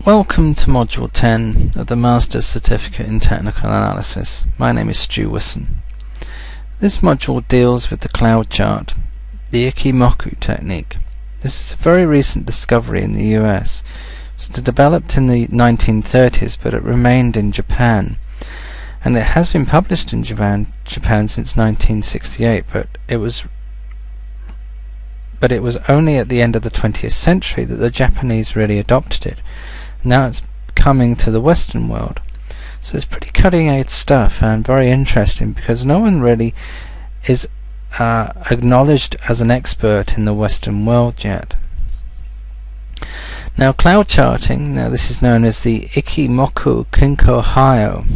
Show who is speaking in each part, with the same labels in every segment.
Speaker 1: Welcome to Module 10 of the Master's Certificate in Technical Analysis. My name is Stu Wisson. This module deals with the cloud chart, the Ichimoku technique. This is a very recent discovery in the US. It was developed in the 1930s, but it remained in Japan. And it has been published in Japan since 1968, but it was only at the end of the 20th century that the Japanese really adopted it. Now it's coming to the Western world. So it's pretty cutting-edge stuff and very interesting because no one really is acknowledged as an expert in the Western world yet. Now cloud charting, this is known as the Ichimoku Kinko Hyo.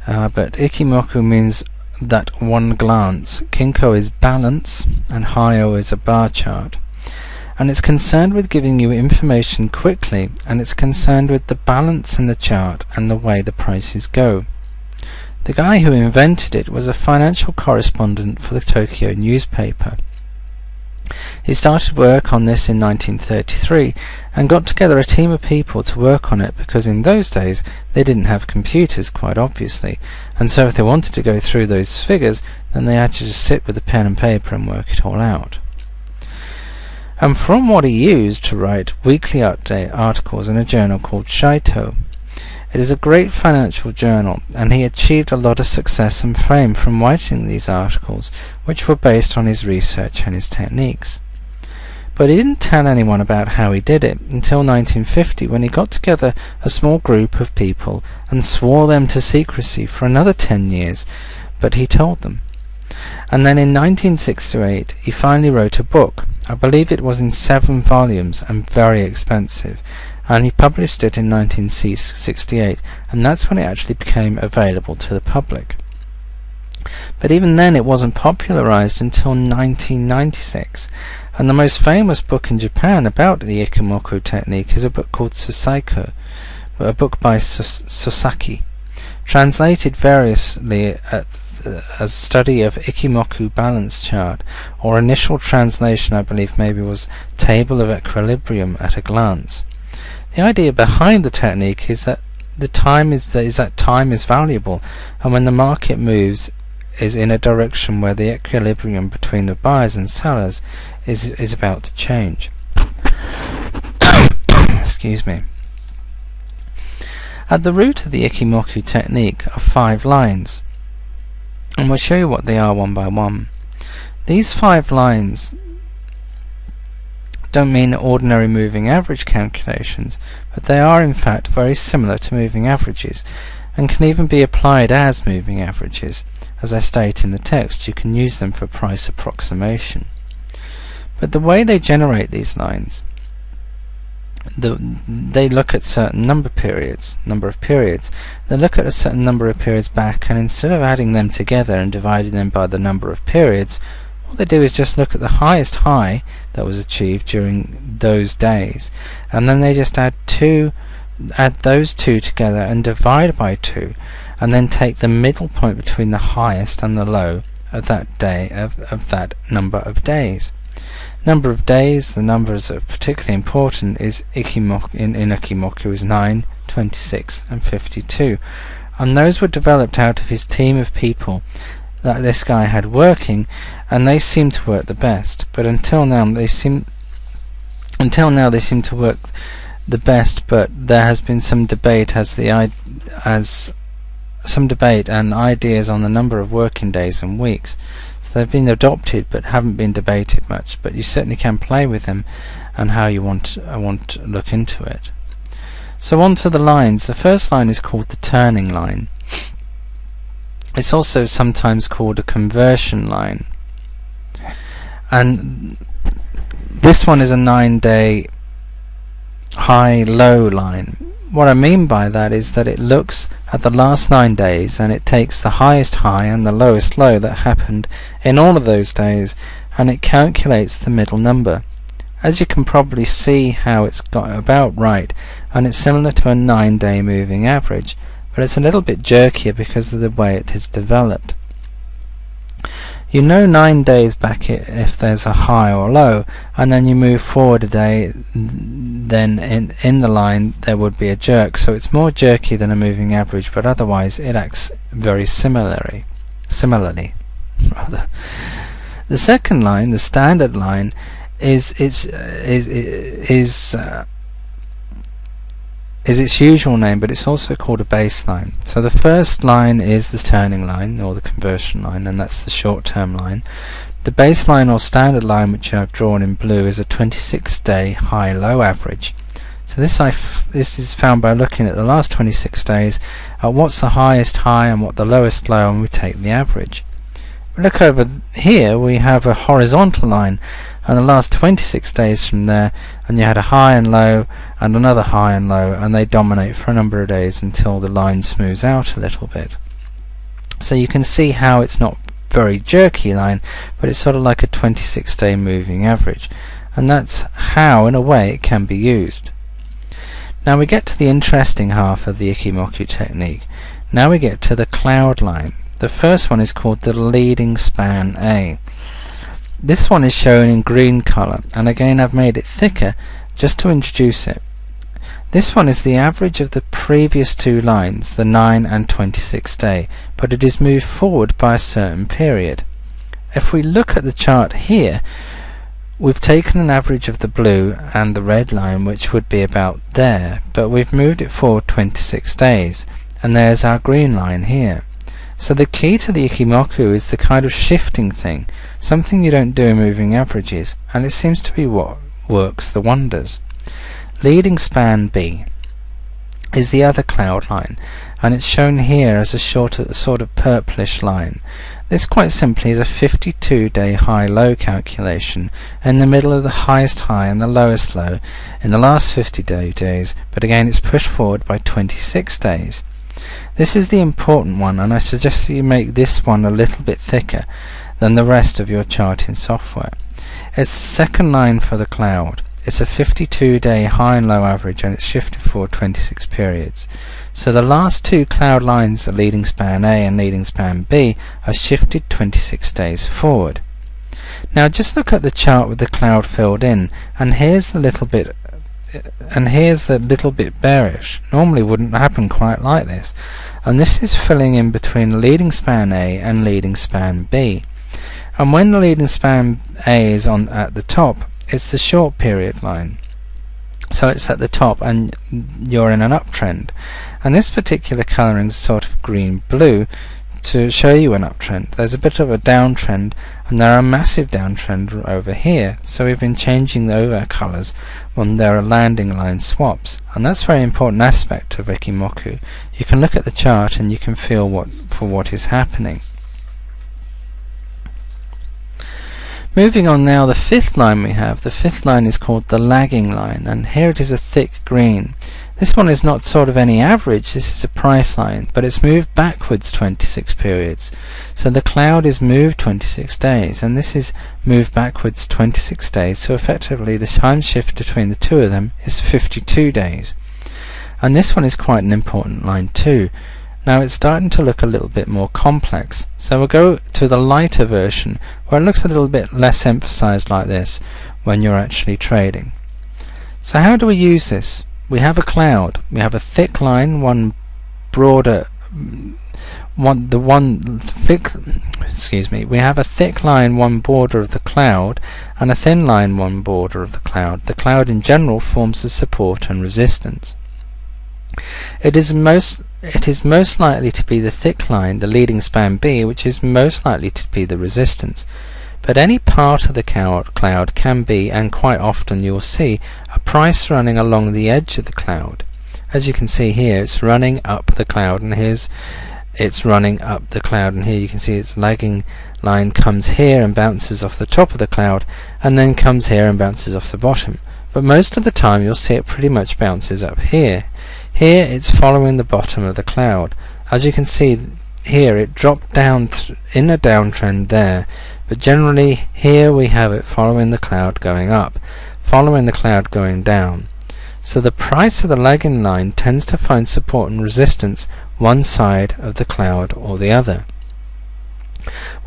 Speaker 1: But Ichimoku means that one glance. Kinko is balance and Hyo is a bar chart. And it's concerned with giving you information quickly, and it's concerned with the balance in the chart and the way the prices go. The guy who invented it was a financial correspondent for the Tokyo newspaper. He started work on this in 1933 and got together a team of people to work on it because in those days they didn't have computers, quite obviously, and so if they wanted to go through those figures then they had to just sit with a pen and paper and work it all out. And from what he used to write weekly update articles in a journal called Shaito. It is a great financial journal, and he achieved a lot of success and fame from writing these articles, which were based on his research and his techniques. But he didn't tell anyone about how he did it until 1950, when he got together a small group of people and swore them to secrecy for another 10 years, but he told them. And then in 1968 he finally wrote a book. I believe it was in 7 volumes and very expensive, and he published it in 1968, and that's when it actually became available to the public. But even then it wasn't popularized until 1996, and the most famous book in Japan about the Ichimoku technique is a book called Susaiko, a book by Sosaki, translated variously as study of Ichimoku balance chart, or initial translation I believe maybe was table of equilibrium at a glance. The idea behind the technique is that time is valuable, and when the market moves is in a direction where the equilibrium between the buyers and sellers is about to change. Excuse me. At the root of the Ichimoku technique are 5 lines, and we'll show you what they are one by one. These 5 lines don't mean ordinary moving average calculations, but they are in fact very similar to moving averages, and can even be applied as moving averages. As I state in the text, you can use them for price approximation. But the way they generate these lines, they look at certain number of periods. They look at a certain number of periods back, and instead of adding them together and dividing them by the number of periods, what they do is just look at the highest high that was achieved during those days, and then they just add those two together and divide by 2, and then take the middle point between the highest and the low of that day of that number of days. Number of days, the numbers that are particularly important is in Ichimoku is 9, 26 and 52, and those were developed out of his team of people that this guy had working, and they seem to work the best. But until now they seem to work the best, but there has been some debate and ideas on the number of working days and weeks. They've been adopted but haven't been debated much, but you certainly can play with them and how you want to look into it. So on to the lines. The first line is called the turning line. It's also sometimes called a conversion line, and this one is a 9-day high-low line. What I mean by that is that it looks at the last 9 days and it takes the highest high and the lowest low that happened in all of those days, and it calculates the middle number. As you can probably see how it's got about right, and it's similar to a 9-day moving average, but it's a little bit jerkier because of the way it is developed. You know 9 days back if there's a high or low, and then you move forward a day, then in the line there would be a jerk. So it's more jerky than a moving average, but otherwise it acts very similarly rather. The second line, the standard line, is its usual name, but it's also called a baseline. So the first line is the turning line or the conversion line, and that's the short-term line. The baseline or standard line, which I've drawn in blue, is a 26-day high-low average. So this is found by looking at the last 26 days at what's the highest high and what the lowest low, and we take the average. Look over here, we have a horizontal line, and the last 26 days from there, and you had a high and low and another high and low, and they dominate for a number of days until the line smooths out a little bit. So you can see how it's not very jerky line, but it's sort of like a 26-day moving average, and that's how in a way it can be used. Now we get to the interesting half of the Ichimoku technique. Now we get to the cloud line. The first one is called the leading span A. This one is shown in green color, and again I've made it thicker just to introduce it. This one is the average of the previous two lines, the 9 and 26 day, but it is moved forward by a certain period. If we look at the chart here, we've taken an average of the blue and the red line, which would be about there, but we've moved it forward 26 days, and there's our green line here. So the key to the Ichimoku is the kind of shifting thing, something you don't do in moving averages, and it seems to be what works the wonders. Leading span B is the other cloud line, and it's shown here as a sort of purplish line. This quite simply is a 52-day high-low calculation in the middle of the highest high and the lowest low in the last 50 days, but again it's pushed forward by 26 days. This is the important one, and I suggest that you make this one a little bit thicker than the rest of your charting software. It's the second line for the cloud. It's a 52-day high and low average, and it's shifted forward 26 periods. So the last two cloud lines, the leading span A and leading span B, are shifted 26 days forward. Now just look at the chart with the cloud filled in, and here's the little bit bearish. Normally wouldn't happen quite like this, and this is filling in between leading span A and leading span B. And when the leading span A is on at the top, it's the short period line, so it's at the top and you're in an uptrend, and this particular colouring is sort of green-blue to show you an uptrend. There's a bit of a downtrend, and there are a massive downtrend over here, so we've been changing over colours when there are landing line swaps, and that's a very important aspect of Ichimoku. You can look at the chart and you can feel what is happening. Moving on now, the fifth line we have. The fifth line is called the lagging line, and here it is a thick green. This one is not sort of any average, this is a price line, but it's moved backwards 26 periods. So the cloud is moved 26 days, and this is moved backwards 26 days, so effectively the time shift between the two of them is 52 days. And this one is quite an important line too. Now it's starting to look a little bit more complex, so we'll go to the lighter version where it looks a little bit less emphasized like this when you're actually trading. So how do we use this? We have a cloud, we have a thick line, we have a thick line, one border of the cloud, and a thin line, one border of the cloud. The cloud in general forms the support and resistance. It is most likely to be the thick line, the leading span B, which is most likely to be the resistance. But any part of the cloud can be, and quite often you will see, a price running along the edge of the cloud. As you can see here, it's running up the cloud, and it's running up the cloud, and here you can see its lagging line comes here and bounces off the top of the cloud, and then comes here and bounces off the bottom. But most of the time you'll see it pretty much bounces up here. Here it's following the bottom of the cloud. As you can see here, it dropped down in a downtrend there, but generally here we have it following the cloud going up, following the cloud going down. So the price of the lagging line tends to find support and resistance one side of the cloud or the other.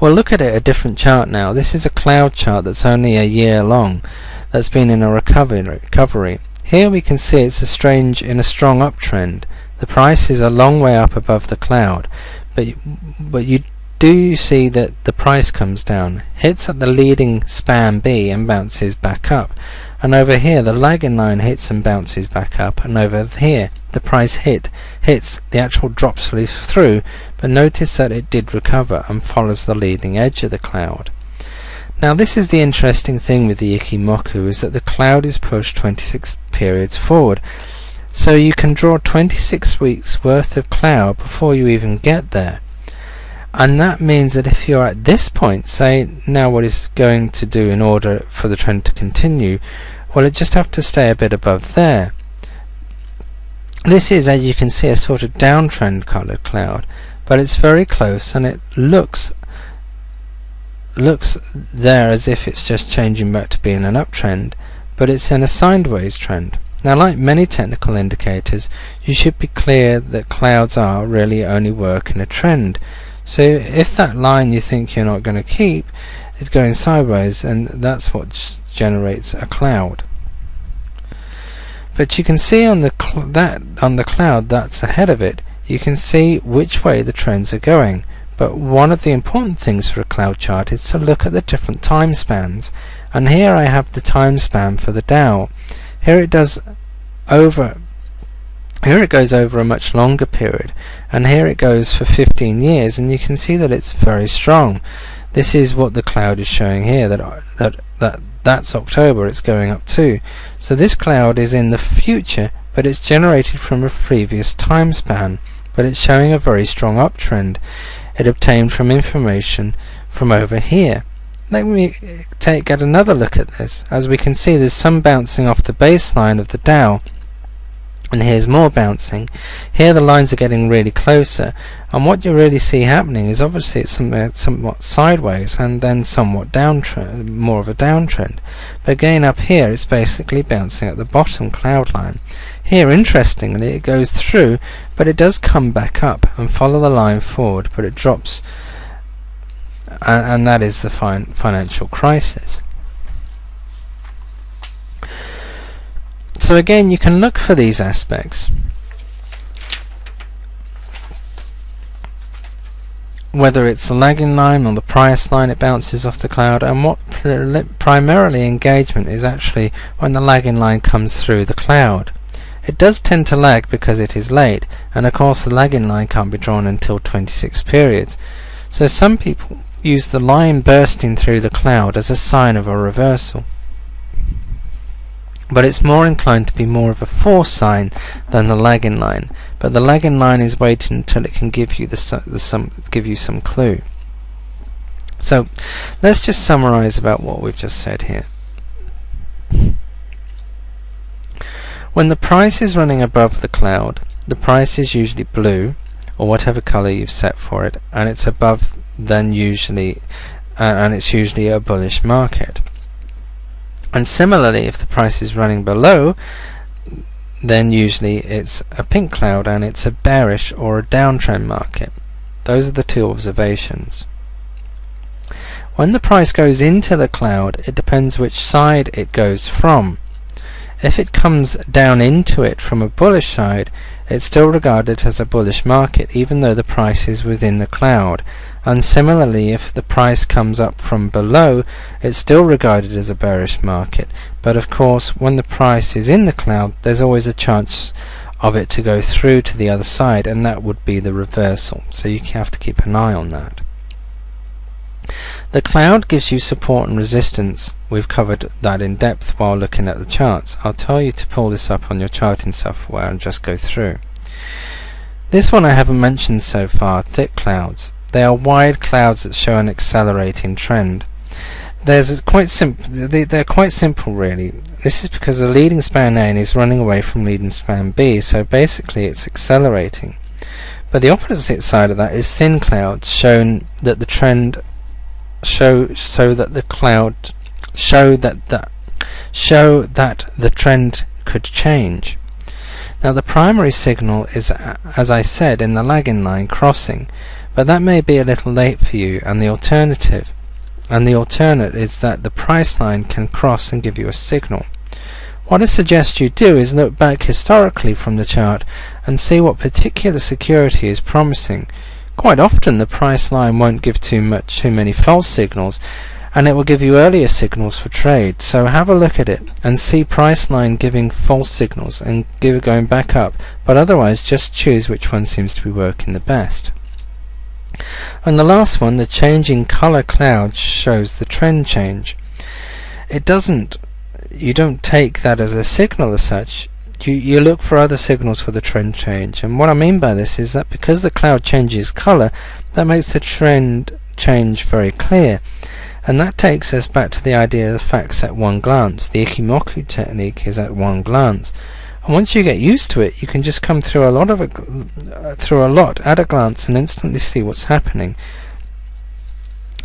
Speaker 1: Well, look at it, a different chart now. This is a cloud chart that's only a year long, that's been in a recovery. Here we can see it's in a strong uptrend. The price is a long way up above the cloud, but you do see that the price comes down, hits at the leading span B and bounces back up. And over here the lagging line hits and bounces back up, and over here the price hits, the actual drops through, but notice that it did recover and follows the leading edge of the cloud. Now this is the interesting thing with the Ichimoku, is that the cloud is pushed 26 periods forward. So you can draw 26 weeks worth of cloud before you even get there. And that means that if you're at this point, say now what is going to do in order for the trend to continue, well, it just have to stay a bit above there. This is, as you can see, a sort of downtrend coloured cloud, but it's very close, and it looks there as if it's just changing back to being an uptrend, but it's in a sideways trend. Now, like many technical indicators, you should be clear that clouds are really only work in a trend. So if that line you think you're not going to keep is going sideways, and that's what generates a cloud. But you can see on the cloud that's ahead of it, you can see which way the trends are going. But one of the important things for a cloud chart is to look at the different time spans. And here I have the time span for the Dow. Here it goes over a much longer period, and here it goes for 15 years, and you can see that it's very strong. This is what the cloud is showing here, that's October, it's going up to. So this cloud is in the future, but it's generated from a previous time span, but it's showing a very strong uptrend. It obtained from information from over here. Let me get another look at this. As we can see, there's some bouncing off the baseline of the Dow, and here's more bouncing. Here the lines are getting really closer, and what you really see happening is obviously it's somewhat sideways and then somewhat downtrend, more of a downtrend. But again, up here it's basically bouncing at the bottom cloud line. Here, interestingly, it goes through, but it does come back up and follow the line forward, but it drops, and that is the financial crisis. So again, you can look for these aspects, whether it's the lagging line or the price line, it bounces off the cloud, and what primarily engagement is actually when the lagging line comes through the cloud. It does tend to lag because it is late, and of course the lagging line can't be drawn until 26 periods. So some people use the line bursting through the cloud as a sign of a reversal. But it's more inclined to be more of a force sign than the lagging line. But the lagging line is waiting until it can give you some clue. So let's just summarize about what we've just said here. When the price is running above the cloud, the price is usually blue, or whatever color you've set for it, and it's above then usually, and it's usually a bullish market. And similarly, if the price is running below, then usually it's a pink cloud and it's a bearish or a downtrend market. Those are the two observations. When the price goes into the cloud, it depends which side it goes from. If it comes down into it from a bullish side, it's still regarded as a bullish market, even though the price is within the cloud. And similarly, if the price comes up from below, it's still regarded as a bearish market. But of course, when the price is in the cloud, there's always a chance of it to go through to the other side, and that would be the reversal. So you have to keep an eye on that. The cloud gives you support and resistance. We've covered that in depth while looking at the charts. I'll tell you to pull this up on your charting software and just go through. This one I haven't mentioned so far, thick clouds. They are wide clouds that show an accelerating trend. They're quite simple really. This is because the leading span A is running away from leading span B, so basically it's accelerating. But the opposite side of that is thin clouds, showing that the trend show that the trend could change. Now the primary signal is, as I said, in the lagging line crossing, but that may be a little late for you, and the alternate is that the price line can cross and give you a signal. What I suggest you do is look back historically from the chart and see what particular security is promising. Quite often the price line won't give too many false signals, and it will give you earlier signals for trade. So have a look at it and see price line giving false signals and going back up, but otherwise just choose which one seems to be working the best. And the last one, the changing color cloud, shows the trend change. You don't take that as a signal as such. You look for other signals for the trend change. And what I mean by this is that because the cloud changes color, that makes the trend change very clear. And that takes us back to the idea of the facts at one glance. The Ichimoku technique is at one glance. And once you get used to it, you can just come through a lot at a glance and instantly see what's happening.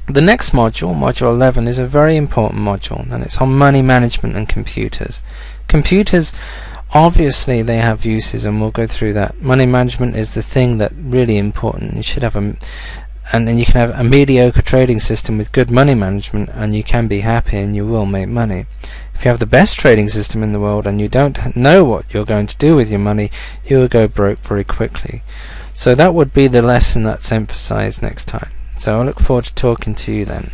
Speaker 1: The next module, module 11, is a very important module, and it's on money management and computers. Computers, obviously, they have uses, and we'll go through that. Money management is the thing that's really important. You should have and then you can have a mediocre trading system with good money management, and you can be happy and you will make money. If you have the best trading system in the world and you don't know what you're going to do with your money, you will go broke very quickly. So that would be the lesson that's emphasized next time. So I look forward to talking to you then.